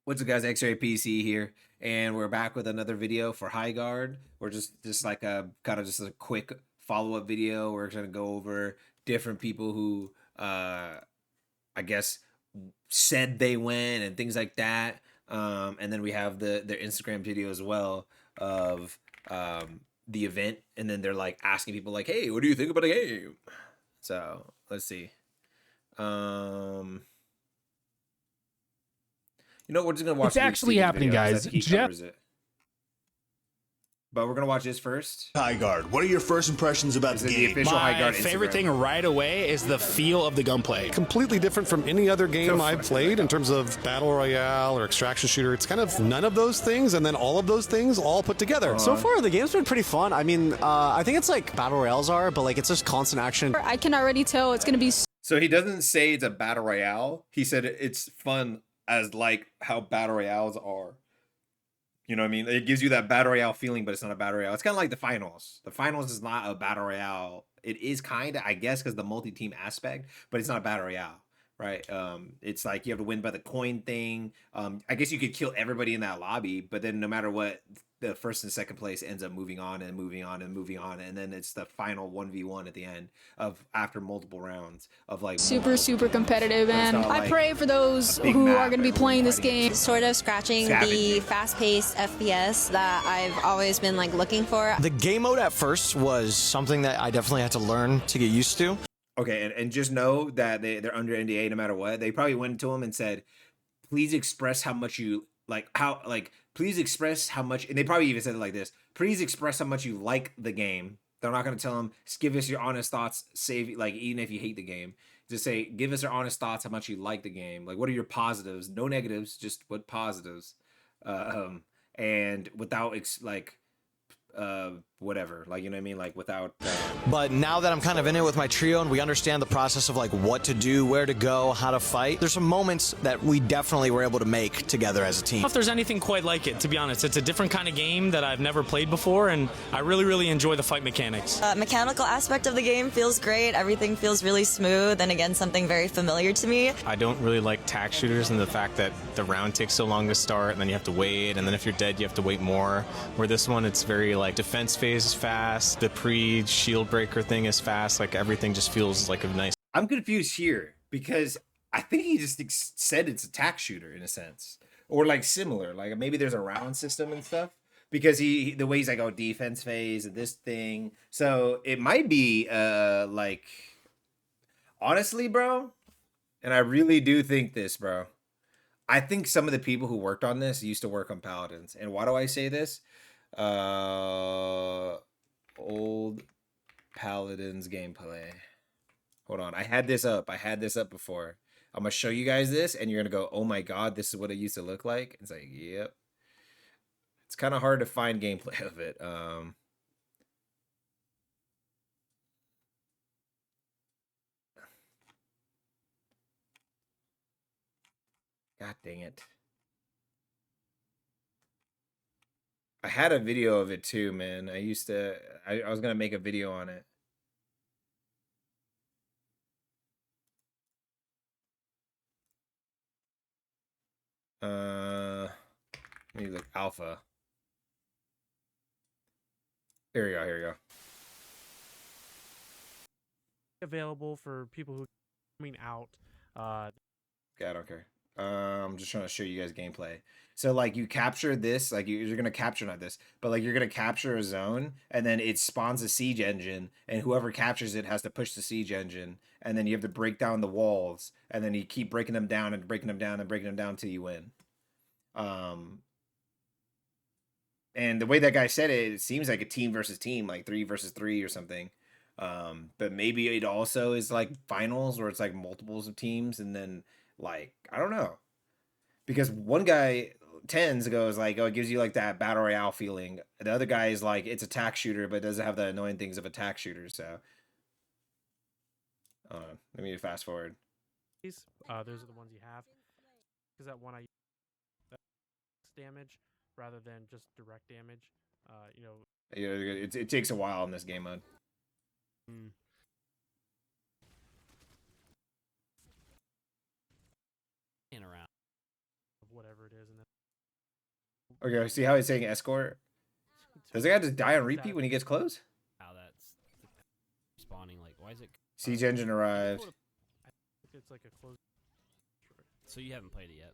What's up, guys? Xraypc here, and we're back with another video for Highguard. We're just like a kind of just a quick follow-up video. We're gonna go over different people who I guess said they win and things like that. And then we have their Instagram video as well of the event, and then they're like asking people like, "Hey, what do you think about the game?" So let's see. You know, we're just gonna watch. It's actually happening, guys. He covers it. But we're gonna watch this first. Highguard, what are your first impressions about the game? My favorite thing right away is the feel of the gunplay. Completely different from any other game I've played in terms of battle royale or extraction shooter. It's kind of none of those things and then all of those things all put together. So far, the game's been pretty fun. I mean, I think it's like battle royales are, but like it's just constant action. I can already tell it's gonna be. So he doesn't say it's a battle royale. He said it's fun as like how battle royales are. You know what I mean? It gives you that battle royale feeling, but it's not a battle royale. It's kind of like the finals. The finals is not a battle royale. It is kind of, I guess, because the multi-team aspect, but it's not a battle royale, right? It's like you have to win by the coin thing. I guess you could kill everybody in that lobby, but then no matter what, the first and second place ends up moving on and moving on and moving on, and then it's the final 1v1 at the end of after multiple rounds of like super competitive, and like I pray for those who are going to be playing this game. Sort of scratching the fast-paced FPS that I've always been like looking for. The game mode at first was something that I definitely had to learn to get used to. Okay, and just know that they're under NDA no matter what. They probably went to him and said, please express how much you please express how much, and they probably even said it like this, please express how much you like the game. They're not going to tell them, give us your honest thoughts, like even if you hate the game, just say, give us your honest thoughts how much you like the game. Like, what are your positives? No negatives, just what positives. And without whatever, like, you know what I mean, like without But now that I'm kind of in it with my trio and we understand the process of like what to do, where to go, how to fight, there's some moments that we definitely were able to make together as a team. I don't know if there's anything quite like it, to be honest. It's a different kind of game that I've never played before, and I really enjoy the fight mechanics. Mechanical aspect of the game feels great. Everything feels really smooth, and again, something very familiar to me. I don't really like tac shooters and the fact that the round takes so long to start, and then you have to wait, and then if you're dead, you have to wait more. Where this one, it's very like defense phase is fast, the pre-shield breaker thing is fast, like everything just feels like a nice. I'm confused here because I think he just said it's a tac shooter in a sense, or like similar, like maybe there's a round system and stuff, because the way he's like, oh, defense phase and this thing, so it might be like, honestly, bro, and I really do think this, bro, I think some of the people who worked on this used to work on Paladins. And why do I say this? Old Paladins gameplay. Hold on, I had this up before. I'm gonna show you guys this and you're gonna go, oh my god, this is what it used to look like. It's like, yep. It's kind of hard to find gameplay of it. God dang it. I had a video of it too, man. I was gonna make a video on it. Let me look, alpha. Here we go. Available for people who are coming out. Okay, I don't care. I'm just trying to show you guys gameplay. So like you capture this, like you're gonna capture, not this, but like you're gonna capture a zone, and then it spawns a siege engine, and whoever captures it has to push the siege engine, and then you have to break down the walls, and then you keep breaking them down and breaking them down and breaking them down till you win. And the way that guy said it, it seems like a team versus team, like 3 versus 3 or something. But maybe it also is like finals where it's like multiples of teams, and then like, I don't know, because one guy goes like, oh, it gives you like that battle royale feeling. The other guy is like, it's a tac shooter, but it doesn't have the annoying things of a tac shooter. So let me fast forward. Those are the ones you have, because that one I use damage rather than just direct damage. You know, it takes a while in this game mode. Around whatever it is, and then Okay, see how he's saying escort? Does the guy just die on repeat when he gets close? How that's spawning. Like, why is it? Siege engine arrived. it's like a close. So you haven't played it yet?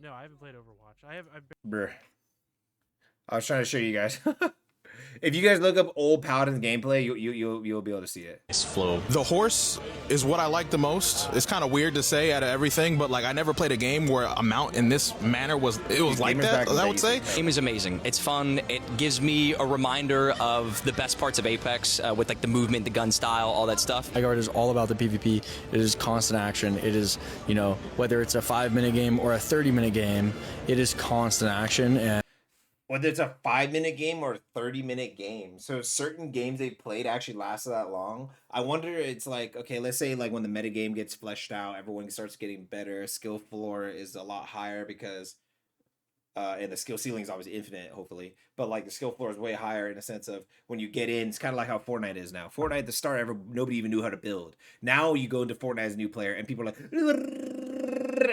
No, I haven't played Overwatch. I've Bruh. I was trying to show you guys. If you guys look up old Paladin's gameplay, you'll be able to see it. It's flow. The horse is what I like the most. It's kind of weird to say out of everything, but like I never played a game where a mount in this manner was like that. I would say. The game is amazing. It's fun. It gives me a reminder of the best parts of Apex with like the movement, the gun style, all that stuff. Highguard is all about the PvP. It is constant action. It is, you know, whether it's a 5-minute game or a 30-minute game, it is constant action. And whether it's a 5-minute game or a 30-minute game. So certain games they played actually lasted that long. I wonder, it's like, okay, let's say like when the meta game gets fleshed out, everyone starts getting better. Skill floor is a lot higher because, and the skill ceiling is obviously infinite, hopefully. But like the skill floor is way higher in the sense of when you get in, it's kind of like how Fortnite is now. Fortnite at the start, nobody even knew how to build. Now you go into Fortnite as a new player and people are like,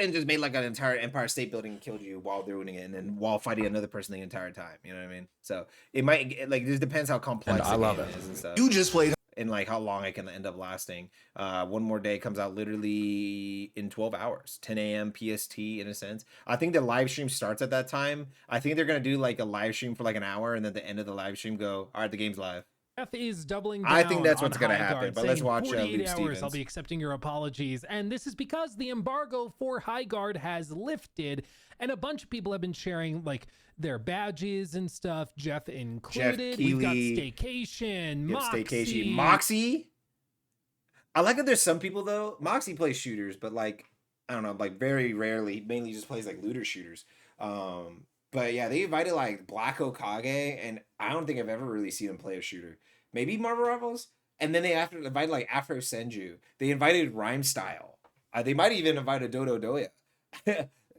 and just made like an entire Empire State Building and killed you while doing it, and then while fighting another person the entire time. You know what I mean? So it might like this depends how complex the game is and stuff. You just played, and like how long it can end up lasting. One More Day comes out literally in 12 hours, 10 a.m. PST in a sense. I think the live stream starts at that time. I think they're gonna do like a live stream for like an hour, and then at the end of the live stream go, all right, the game's live. Jeff is doubling down. I think that's what's going to happen, but let's watch 48 Luke hours, Stevens. I'll be accepting your apologies. And this is because the embargo for Highguard has lifted, and a bunch of people have been sharing like their badges and stuff, Jeff included. We've got Staycation, Moxie. Moxie? I like that there's some people though. Moxie plays shooters, but like, I don't know, like very rarely, mainly just plays like looter shooters. But yeah, they invited like Black Okage, and I don't think I've ever really seen him play a shooter. Maybe Marvel Rivals, and then they invited like Afro Senju. They invited Rhyme Style. They might even invited Dodo Doya.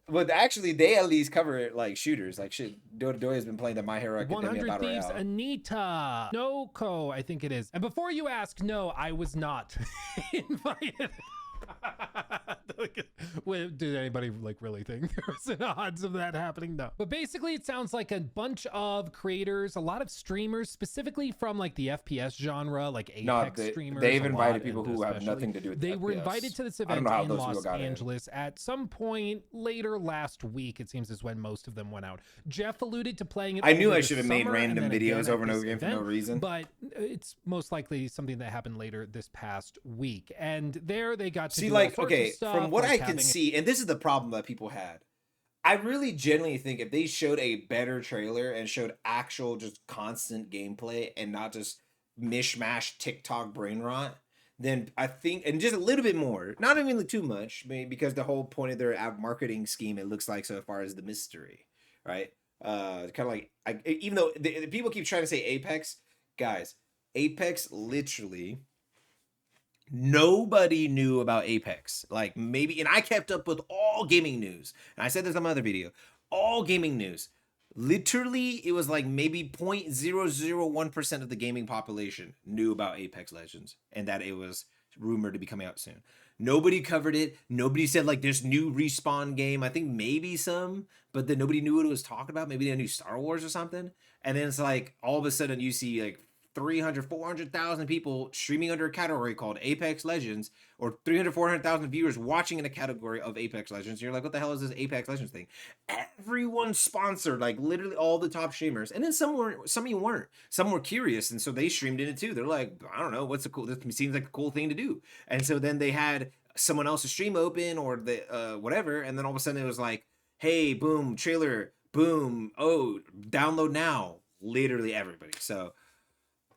But actually, they at least cover like shooters. Like shit, Dodo Doya has been playing the My Hero Academia 100 Battle Thieves, Royale. Anita, Noko, I think it is. And before you ask, no, I was not invited. Did anybody like really think there was an odds of that happening? No. But basically it sounds like a bunch of creators, a lot of streamers, specifically from like the FPS genre, like Apex streamers. They've invited people who have nothing to do with They were FPS. invited to this event in Los Angeles at some point later last week. It seems is when most of them went out. Jeff alluded to playing it. I knew over I the should have made summer random and then videos again over and at over this again for no event, reason. But it's most likely something that happened later this past week. And there they got to see, do like, all sorts of okay, stuff, from what like I can having see, and this is the problem that people had. I really genuinely think if they showed a better trailer and showed actual just constant gameplay and not just mishmash TikTok brain rot, then I think, and just a little bit more, not even too much, maybe because the whole point of their marketing scheme, it looks like so far is the mystery, right? Kind of like, even though the people keep trying to say Apex, guys, Apex literally, nobody knew about Apex. Like maybe, and I kept up with all gaming news. And I said this on my other video, all gaming news. Literally, it was like maybe 0.001% of the gaming population knew about Apex Legends and that it was rumored to be coming out soon. Nobody covered it. Nobody said like this new Respawn game. I think maybe some, but then nobody knew what it was talking about. Maybe they knew Star Wars or something. And then it's like all of a sudden you see like 300, 400,000 people streaming under a category called Apex Legends, or 300, 400,000 viewers watching in a category of Apex Legends. You're like, what the hell is this Apex Legends thing? Everyone sponsored, like literally all the top streamers. And then some of you weren't. Some were curious, and so they streamed in it too. They're like, I don't know, this seems like a cool thing to do. And so then they had someone else's stream open or the whatever, and then all of a sudden it was like, hey, boom, trailer, boom, oh, download now. Literally everybody. So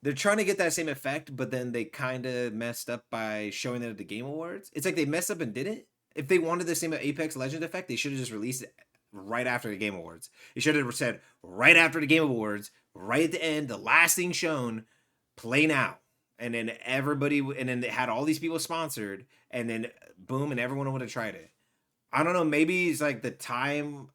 they're trying to get that same effect, but then they kind of messed up by showing it at the Game Awards. It's like they messed up and didn't. If they wanted the same Apex Legend effect, they should have just released it right after the Game Awards. It should have said right after the Game Awards, right at the end, the last thing shown, play now. And then everybody, and then they had all these people sponsored, and then boom, and everyone would have tried it. I don't know, maybe it's like the time,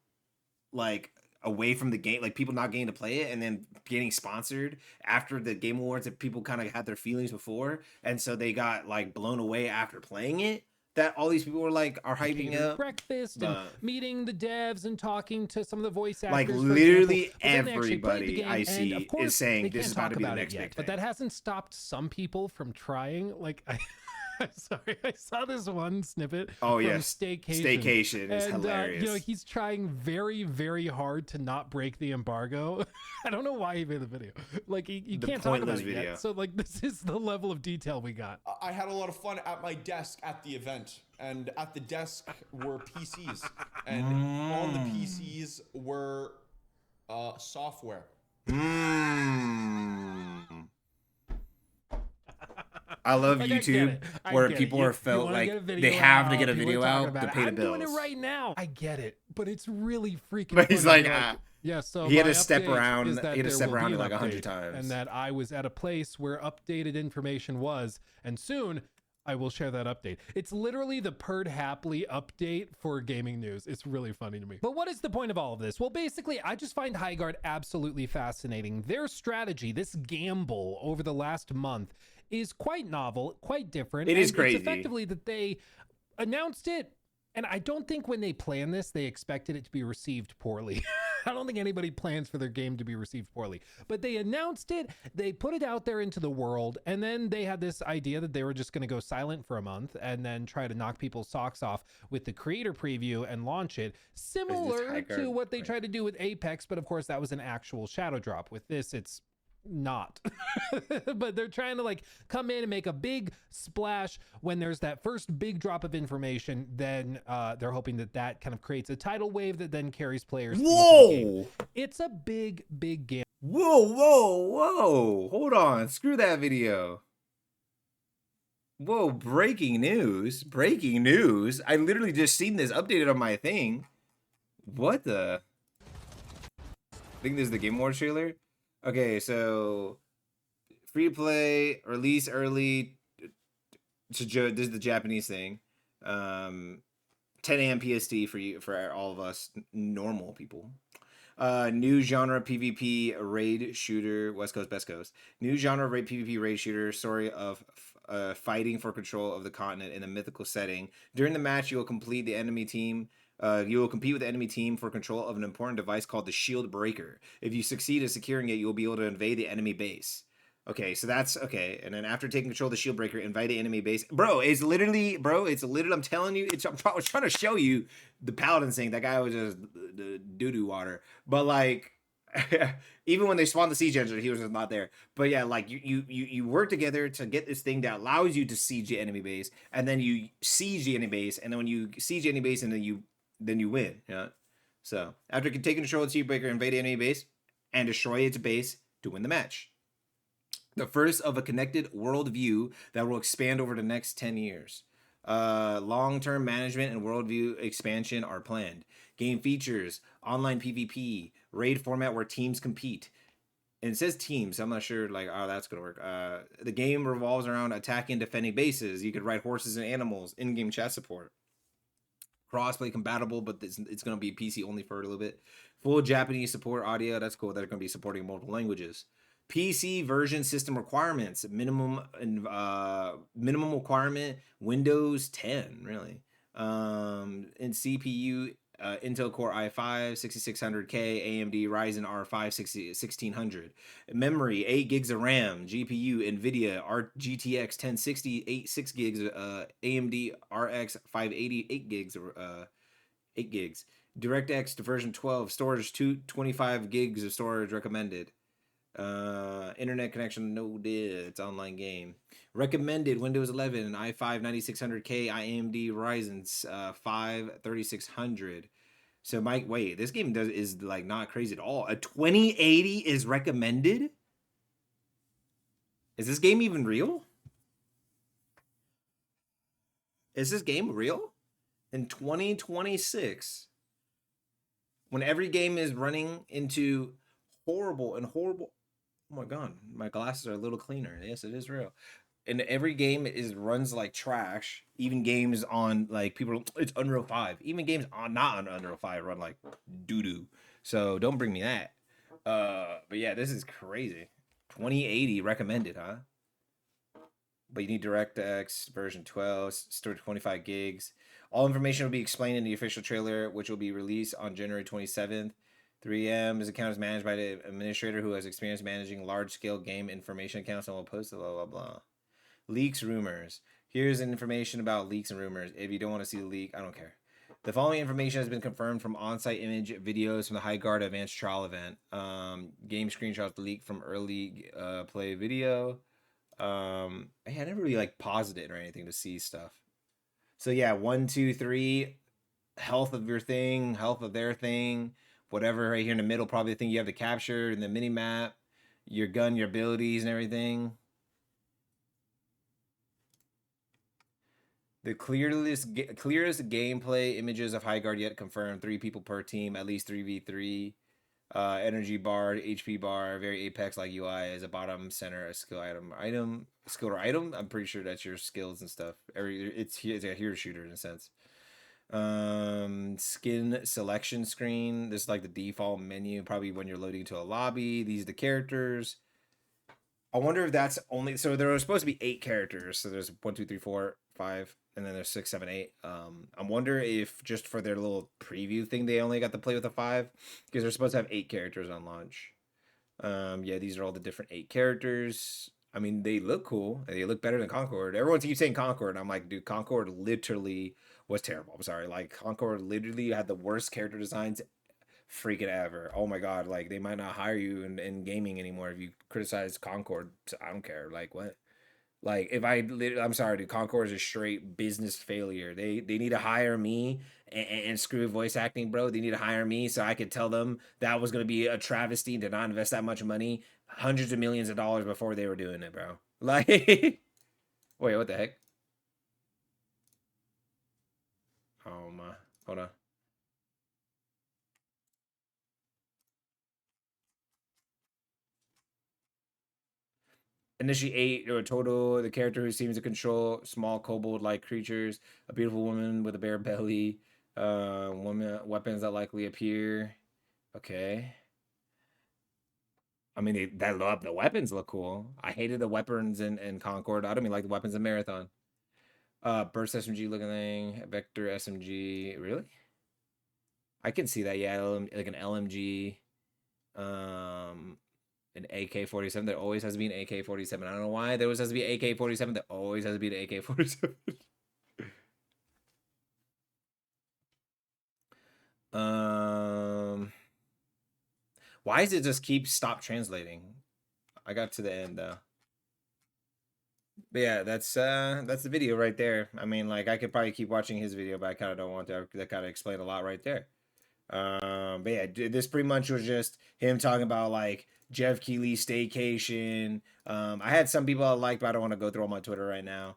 like, away from the game, like people not getting to play it and then getting sponsored after the Game Awards, that people kind of had their feelings before, and so they got like blown away after playing it. that all these people were like are hyping catered up. breakfast and meeting the devs and talking to some of the voice actors. Like for literally example. But then they actually played the everybody game, I and see of course, is saying they this can't is about talk to be the about it next yet, big but thing. that hasn't stopped some people from trying. Like I'm sorry, I saw this one snippet Oh, from yes. Staycation. Staycation is and, hilarious. You know, he's trying very, very hard to not break the embargo. I don't know why he made the video. Like, you The can't talk about pointless it video. yet. So, like, this is the level of detail we got. I had a lot of fun at my desk at the event, and at the desk were PCs, and on the PCs were software. I love Like, I YouTube get it. I where get it. people You- are you felt wanna like get a video they have to out, get a people are video talking out about to it. pay the I'm bills. doing it right now. I get it, but it's really freaking But he's funny. like, yeah, so he had my to step update around. is that He had to there step will around be it an like 100 update, times. and that I was at a place where updated information was, and soon I will share that update. It's literally the Perd Happily update for gaming news. It's really funny to me. But what is the point of all of this? Well, basically, I just find Highguard absolutely fascinating. Their strategy, this gamble over the last month, is quite novel, quite different. It is and crazy. It's effectively that they announced it, and I don't think when they planned this, they expected it to be received poorly. I don't think anybody plans for their game to be received poorly, but they announced it, they put it out there into the world, and then they had this idea that they were just going to go silent for a month and then try to knock people's socks off with the creator preview and launch it, similar to what they tried to do with Apex, but of course that was an actual shadow drop. With this, it's not. But they're trying to like come in and make a big splash when there's that first big drop of information. Then they're hoping that that kind of creates a tidal wave that then carries players. Whoa! It's a big game. Whoa! Hold on. Screw that video. Whoa, breaking news. I literally just seen this updated on my thing. What the? I think this is the Game Awards trailer. Okay, so free to play, release early. This is the Japanese thing. 10 a.m. PST for all of us normal people. New genre PvP raid shooter, West Coast, Best Coast. New genre PvP raid shooter, story of fighting for control of the continent in a mythical setting. During the match, you will complete the enemy team. You will compete with the enemy team for control of an important device called the Shield Breaker. If you succeed at securing it, you will be able to invade the enemy base. Okay, so that's okay. And then after taking control of the Shield Breaker, invade the enemy base. It's literally, I'm telling you, I was trying to show you the Paladin thing. That guy was just doo-doo water. But like, even when they spawned the siege engine, he was just not there. But yeah, like you work together to get this thing that allows you to siege the enemy base, and then you siege the enemy base, and then when you siege the enemy base, and then you win. Yeah. So after taking control of the Shield Breaker, invade the enemy base and destroy its base to win the match. The first of a connected worldview that will expand over the next 10 years. Long-term management and worldview expansion are planned. Game features, online PvP, raid format where teams compete. And it says teams. I'm not sure like how that's going to work. The game revolves around attacking and defending bases. You could ride horses and animals. In-game chat support. Crossplay compatible, but it's going to be PC only for a little bit. Full Japanese support audio. That's cool. They're going to be supporting multiple languages. PC version system requirements. Minimum requirement Windows 10, really. And CPU Intel Core i5 6600K, AMD Ryzen R5 1600. Memory 8 gigs of RAM. GPU Nvidia GTX 1060 6 gigs. AMD RX 580 8 gigs. DirectX to version 12. Storage 225 gigs of storage recommended. Internet connection no it's online game. Recommended Windows 11 i5 9600K, AMD Ryzen 5 3600. So Mike, wait, this game is like not crazy at all. A 2080 is recommended? Is this game even real? Is this game real? In 2026, when every game is running into horrible. Oh my god, my glasses are a little cleaner. Yes, it is real. And every game runs like trash. Even games on like it's Unreal 5. Even games not on Unreal 5 run like doo-doo. So don't bring me that. But yeah, this is crazy. 2080 recommended, huh? but you need DirectX version 12, stored 25 gigs. All information will be explained in the official trailer, which will be released on January 27th. 3M is account is managed by the administrator who has experience managing large-scale game information accounts and will post blah, blah, blah. Leaks, rumors. Here's information about leaks and rumors. If you don't want to see the leak, I don't care. The following information has been confirmed from on-site image videos from the Highguard Advanced Trial event. Game screenshots leaked from early play video. I never really like paused it or anything to see stuff. So yeah, 1, 2, 3, health of your thing, health of their thing, whatever right here in the middle, probably the thing you have to capture in the mini map, your gun, your abilities, and everything. The clearest gameplay images of Highguard yet confirmed. 3 people per team, at least 3v3. Energy bar, HP bar, very Apex-like UI as a bottom center, a skill or item. I'm pretty sure that's your skills and stuff. It's a hero shooter in a sense. Skin selection screen. This is like the default menu, probably when you're loading to a lobby. These are the characters. I wonder if that's only, so there are supposed to be 8 characters. So there's 1, 2, 3, 4, 5, and then there's 6, 7, 8. I wonder if just for their little preview thing, they only got to play with a 5 because they're supposed to have 8 characters on launch. Yeah, these are all the different 8 characters. I mean, they look cool. They look better than Concord. Everyone keeps saying Concord. I'm like, dude, Concord literally was terrible. I'm sorry. Like, Concord literally had the worst character designs freaking ever. Oh my god, like they might not hire you in gaming anymore if you criticize Concord. I don't care. Like what? Like if I'm sorry, dude, Concord is a straight business failure. They need to hire me and screw voice acting, bro. They need to hire me so I could tell them that was gonna be a travesty to not invest that much money, hundreds of millions of dollars before they were doing it, bro. Like wait, what the heck? Oh my, hold on. Initiate or total the character who seems to control small kobold-like creatures, a beautiful woman with a bare belly, weapons that likely appear. Okay. I mean, the weapons look cool. I hated the weapons in Concord. I don't even like the weapons in Marathon. Burst SMG looking thing, Vector SMG. Really? I can see that. Yeah, like an LMG. An AK-47. There always has to be an AK-47. I don't know why there always has to be an AK-47. There always has to be an AK-47. Why does it just stop translating? I got to the end though. But yeah, that's the video right there. I mean, like I could probably keep watching his video, but I kind of don't want to. That kind of explained a lot right there. But yeah, this pretty much was just him talking about like Jeff Keighley staycation. I had some people I liked, but I don't want to go through all my Twitter right now.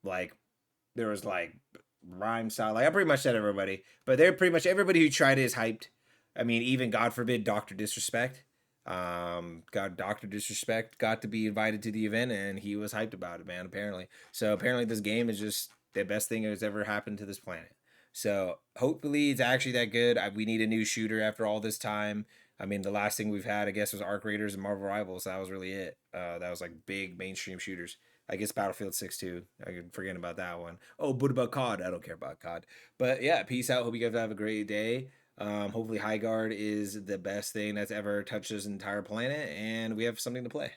Like there was like Rhyme Style. Like I pretty much said everybody, but they're pretty much everybody who tried it is hyped. I mean, even God forbid Dr. Disrespect. Dr. Disrespect got to be invited to the event and he was hyped about it, man, apparently. So apparently this game is just the best thing that's ever happened to this planet. So hopefully it's actually that good. We need a new shooter after all this time. I mean, the last thing we've had, I guess, was Arc Raiders and Marvel Rivals. That was really it. That was like big mainstream shooters. I guess Battlefield 6 too. I could forget about that one. Oh, but about COD? I don't care about COD. But yeah, peace out. Hope you guys have a great day. Hopefully Highguard is the best thing that's ever touched this entire planet, and we have something to play.